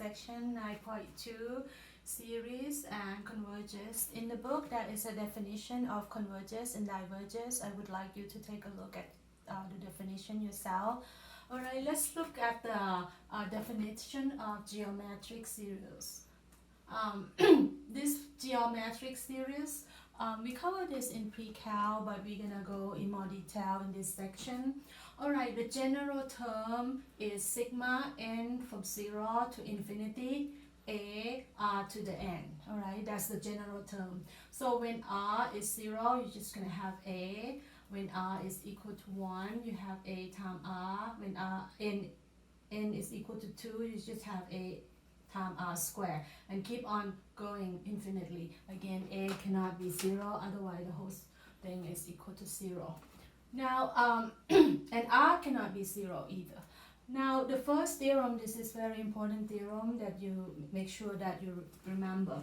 section 9.2 series and converges. In the book there is a definition of converges and diverges. I would like you to take a look at the definition yourself. Alright, let's look at the definition of geometric series. This geometric series, we covered this in pre-cal, but we're gonna go in more detail in this section. Alright, the general term is sigma n from 0 to infinity, a r to the n. Alright, that's the general term. So when r is 0, you're just gonna have a. When r is equal to 1, you have a times r. When n is equal to 2, you just have a times r squared, and keep on going infinitely. Again, a cannot be 0, otherwise the whole thing is equal to 0. Now, and r cannot be 0 either. Now, the first theorem, this is very important theorem that you make sure that you remember.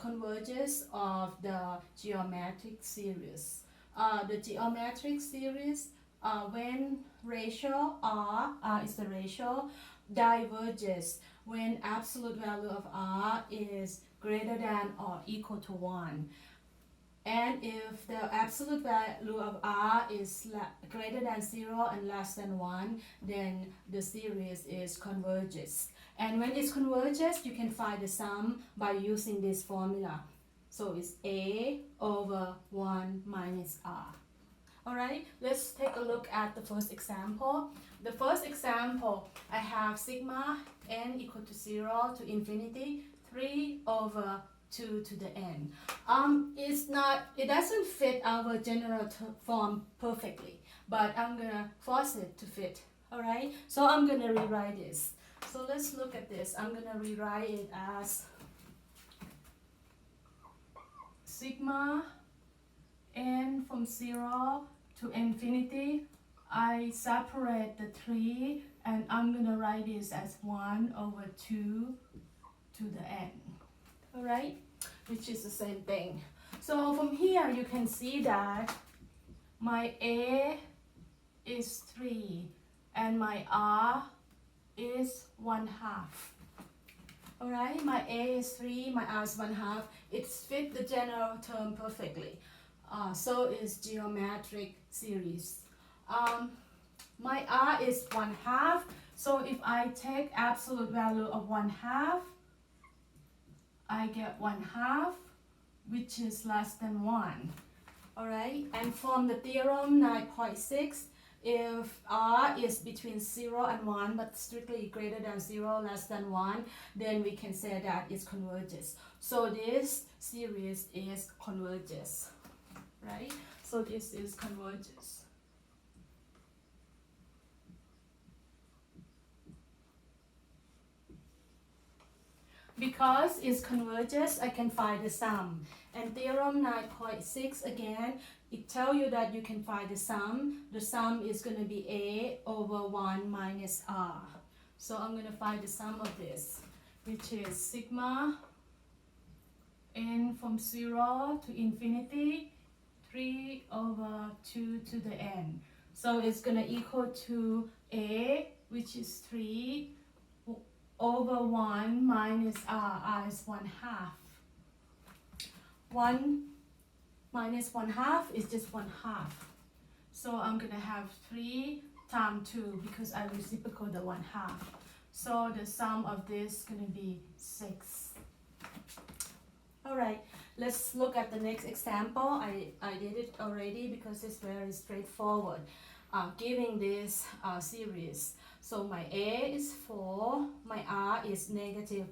Converges of the geometric series. The geometric series, when ratio r is the ratio, diverges when absolute value of r is greater than or equal to 1. And if the absolute value of r is greater than 0 and less than 1, then the series is converges. And when it converges, you can find the sum by using this formula. So it's a over 1 minus r. Alright, let's take a look at the first example. The first example, I have sigma n equal to 0 to infinity, 3 over 2 to the n. It doesn't fit our general form perfectly, but I'm gonna force it to fit. Alright, so I'm gonna rewrite this. So let's look at this. I'm gonna rewrite it as sigma n from 0 to infinity. I separate the 3 and I'm gonna write this as 1 over 2 to the n. Alright, which is the same thing. So from here you can see that my a is 3 and my r is 1/2. Alright, my a is 3, my r is 1/2. It fits the general term perfectly. So is geometric series. My r is 1/2. So if I take absolute value of 1/2, I get 1/2, which is less than 1. Alright, and from the theorem 9.6, if r is between 0 and 1, but strictly greater than 0, less than 1, then we can say that it converges. So this series is converges. Right? So this is converges. Because it converges, I can find the sum. And theorem 9.6 again, it tells you that you can find the sum. The sum is going to be a over 1 minus r. So I'm going to find the sum of this, which is sigma n from 0 to infinity, 3 over 2 to the n. So it's going to equal to a, which is 3, over 1 minus r. R is 1/2. 1 minus 1/2 is just 1/2. So I'm going to have 3 times 2 because I reciprocal the 1/2. So the sum of this is going to be 6. Alright, let's look at the next example. I did it already because it's very straightforward. Giving this series. So my a is 4, my r is negative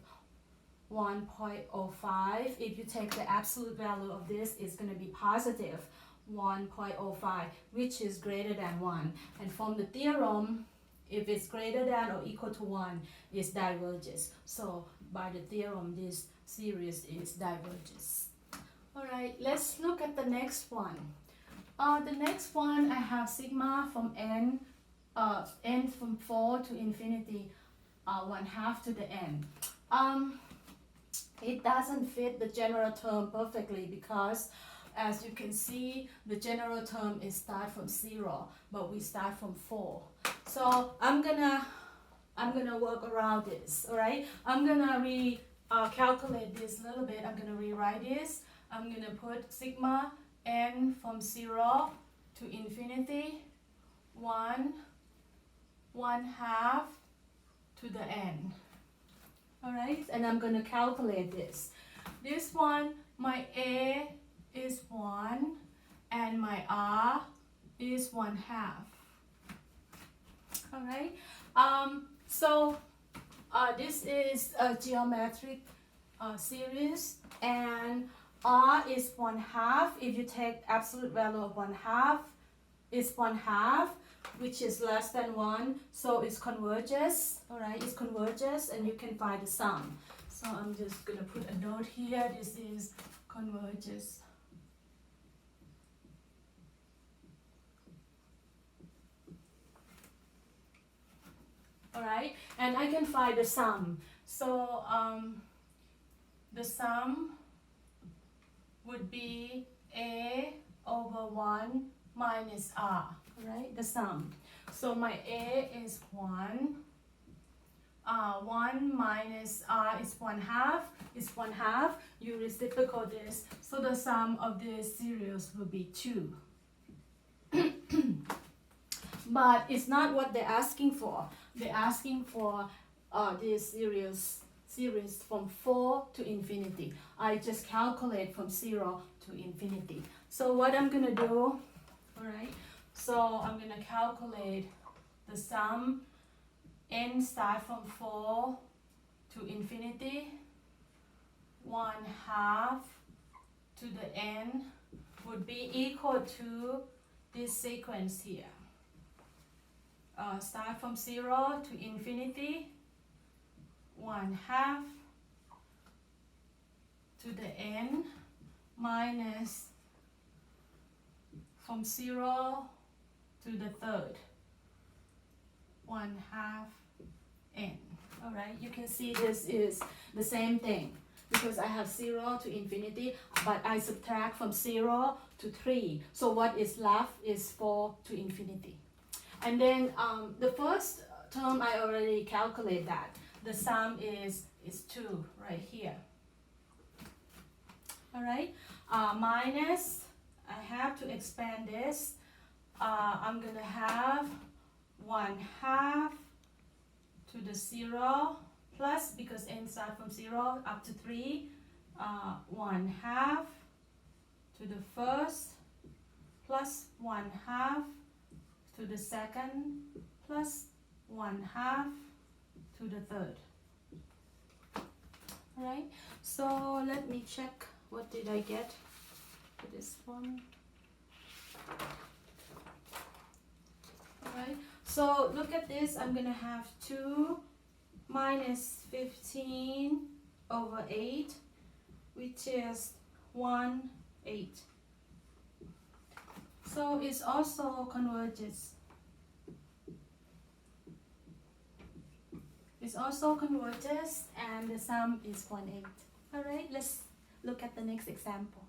1.05. If you take the absolute value of this, it's going to be positive 1.05, which is greater than 1. And from the theorem, if it's greater than or equal to 1, it diverges. So by the theorem, this series is diverges. Alright, let's look at the next one. The next one, I have sigma from n from 4 to infinity, 1/2 to the n. It doesn't fit the general term perfectly because, as you can see, the general term is start from 0, but we start from 4. So I'm gonna I'm gonna work around this. All right, I'm gonna calculate this a little bit. I'm gonna rewrite this. I'm gonna put sigma n from 0 to infinity 1 1/2 to the n. All right, and I'm gonna calculate this. This one, my a is 1 and my r is 1/2. All right, this is a geometric series, and r is 1/2. If you take absolute value of 1/2, it's 1/2, which is less than 1, so it converges. All right, it converges, and you can find the sum. So I'm just gonna put a note here. This is converges. All right, and I can find the sum. So the sum would be a over 1 minus r. All right, the sum. So my a is 1. 1 minus r is 1/2. It's 1/2. You reciprocal this. So the sum of this series will be 2. But it's not what they're asking for. They're asking for this series from 4 to infinity. I just calculate from 0 to infinity. So what I'm gonna do, all right, so I'm gonna calculate the sum n start from 4 to infinity 1/2 to the n would be equal to this sequence here. Start from 0 to infinity 1/2 to the n minus from 0 to the third 1/2 n. All right, you can see this is the same thing because I have 0 to infinity, but I subtract from 0 to 3. So what is left is 4 to infinity. And then the first term I already calculate that. The sum is 2 right here. All right, minus, I have to expand this. I'm gonna have 1/2 to the 0 plus, because n start from 0 up to 3, 1/2 to the first plus 1/2 to the second plus 1/2 to the third. All right, so let me check what did I get for this one. All right, so look at this. I'm gonna have 2 minus 15 over 8, which is 1/8. So it's also converges. It's also converges, and the sum is 1/8. All right, let's look at the next example.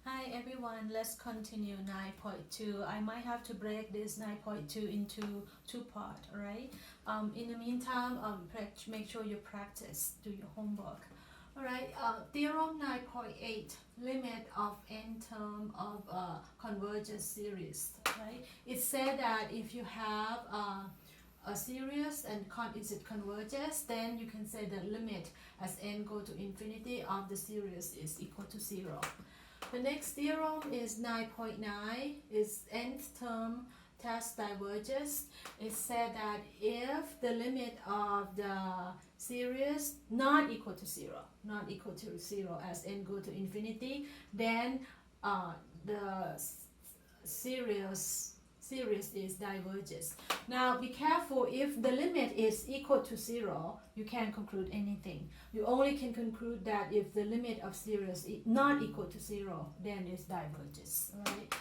Hi everyone, let's continue 9.2. I might have to break this 9.2 into 2 parts, all right? In the meantime, make sure you practice, do your homework. All right, theorem 9.8, limit of n term of convergence series, right? It said that if you have a series and it converges, then you can say the limit as n go to infinity of the series is equal to 0. The next theorem is 9.9, is nth term test diverges. It said that if the limit of the series not equal to 0 as n go to infinity, then the series is diverges. Now be careful, if the limit is equal to 0, you can't conclude anything. You only can conclude that if the limit of series is not equal to 0, then it diverges. All right.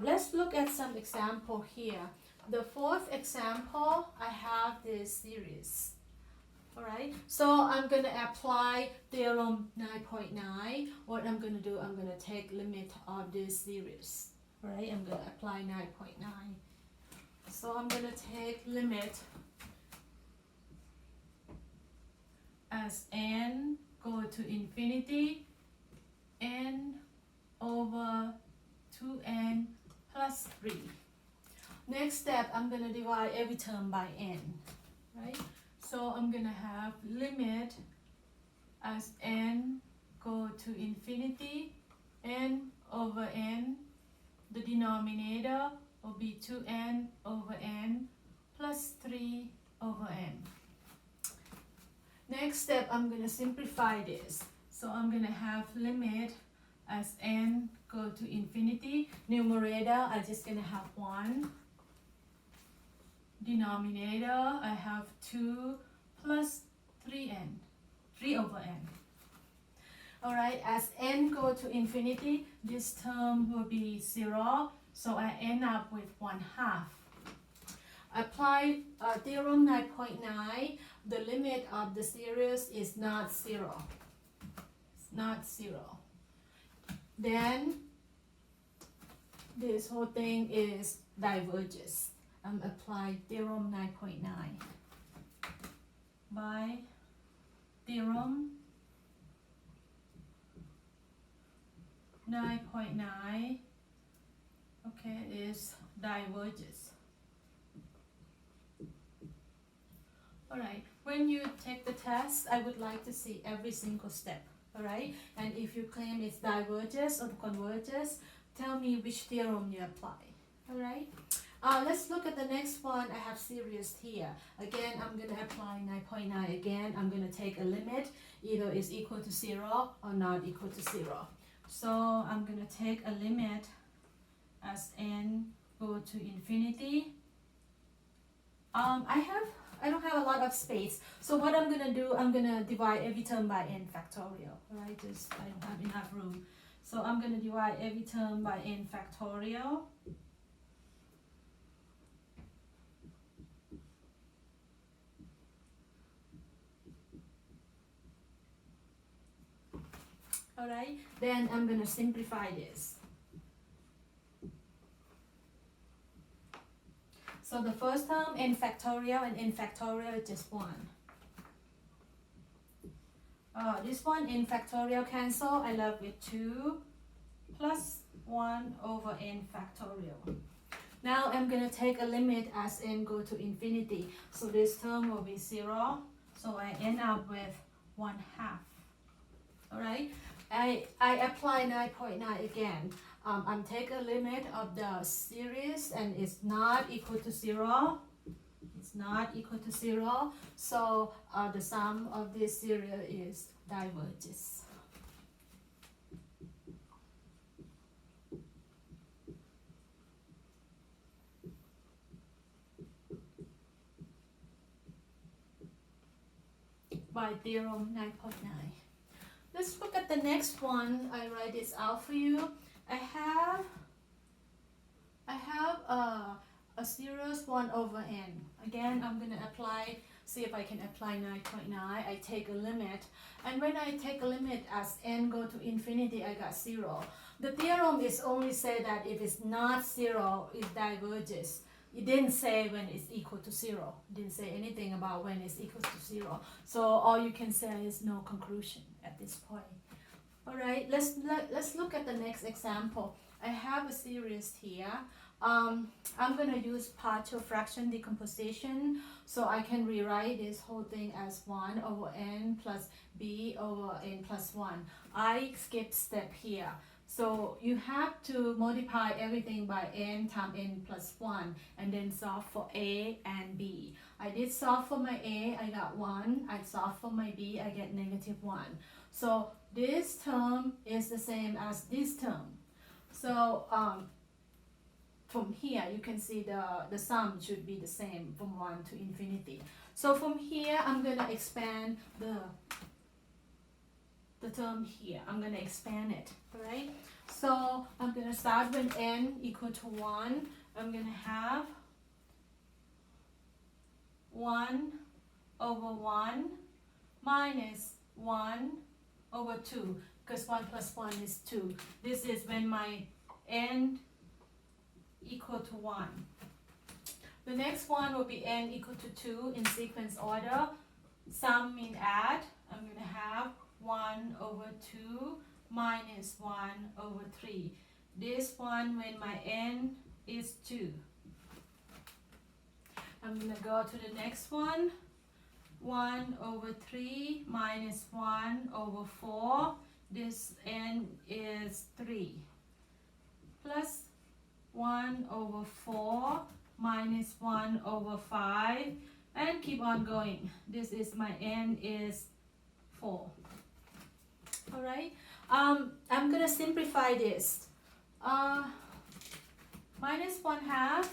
Let's look at some example here. The fourth example, I have this series. All right, so I'm going to apply theorem 9.9. What I'm going to do, I'm going to take limit of this series. All right, I'm going to apply 9.9. So I'm going to take limit as n go to infinity, n over 2n plus 3. Next step, I'm going to divide every term by n, right? So I'm going to have limit as n go to infinity, n over n. The denominator will be 2n over n plus 3 over n. Next step, I'm going to simplify this. So I'm going to have limit as n go to infinity. Numerator, I'm just going to have 1. Denominator, I have 2 plus 3n, 3 over n. Alright, as n go to infinity, this term will be 0, so I end up with 1/2. Apply theorem 9.9, the limit of the series is not 0. It's not 0. Then, this whole thing is diverges. Apply theorem 9.9. By theorem 9.9, okay, is diverges. Alright, when you take the test, I would like to see every single step, alright? And if you claim it's diverges or converges, tell me which theorem you apply, alright? Let's look at the next one. I have series here. Again, I'm going to apply 9.9 again. I'm going to take a limit, either is equal to 0 or not equal to 0. So I'm going to take a limit as n go to infinity. I don't have a lot of space. So what I'm going to do, I'm going to divide every term by n factorial. Right? Just I don't have enough room. So I'm going to divide every term by n factorial. Alright, then I'm going to simplify this. So the first term, n factorial, and n factorial is just 1. This one, n factorial cancel, I left with 2 plus 1 over n factorial. Now I'm going to take a limit as n go to infinity. So this term will be 0. So I end up with 1/2. Alright. I apply 9.9 again. I'm take a limit of the series and it's not equal to 0. It's not equal to 0. So the sum of this series is diverges. By theorem 9.9. Let's look at the next one. I write this out for you. I have a series 1 over n. Again, I'm going to apply, see if I can apply 9.9. I take a limit. And when I take a limit as n go to infinity, I got 0. The theorem is only say that if it's not 0, it diverges. It didn't say when it's equal to 0. It didn't say anything about when it's equal to 0. So all you can say is no conclusion at this point. Alright, let's look at the next example. I have a series here. I'm going to use partial fraction decomposition, so I can rewrite this whole thing as 1 over n plus b over n plus 1. I skip step here. So you have to multiply everything by n times n plus 1 and then solve for a and b. I did solve for my a, I got 1. I solved for my b, I get -1. So this term is the same as this term. So from here you can see the sum should be the same from 1 to infinity. So from here I'm going to expand the term here. I'm going to expand it, alright? So I'm going to start when n equal to 1. I'm going to have 1 over 1 minus 1 over 2, because 1 plus 1 is 2. This is when my n equal to 1. The next one will be n equal to 2 in sequence order. Sum means add. I'm going to have 1 over 2 minus 1 over 3. This one, when my n is 2. I'm going to go to the next one. 1 over 3 minus 1 over 4. This n is 3. Plus 1 over 4 minus 1 over 5. And keep on going. This is my n is 4. Alright. I'm going to simplify this. Minus 1/2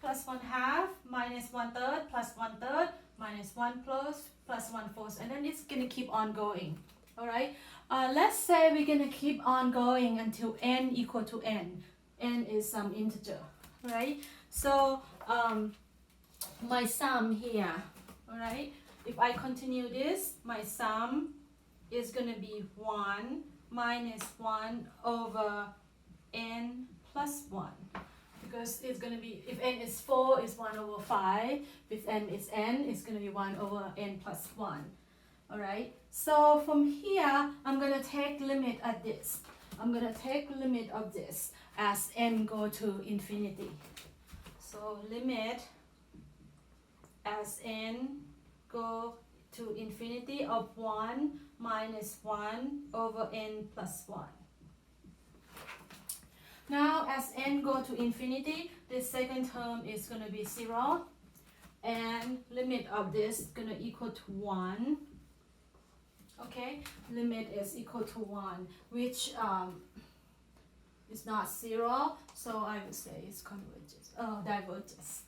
plus 1/2 minus 1/3 plus 1/3 minus 1 plus 1/4, and then it's gonna keep on going. All right. Let's say we're gonna keep on going until n equal to n. N is some integer, right? So my sum here, all right. If I continue this, my sum is gonna be 1 minus 1 over n plus 1. Because it's going to be, if n is 4, it's 1 over 5. If n is n, it's going to be 1 over n plus 1. Alright, so from here, I'm going to take limit at this. I'm going to take limit of this as n go to infinity. So limit as n go to infinity of 1 minus 1 over n plus 1. Now, as n go to infinity, this second term is going to be 0. And limit of this is going to equal to 1. Okay, limit is equal to 1, which is not 0. So I would say it's converges, diverges.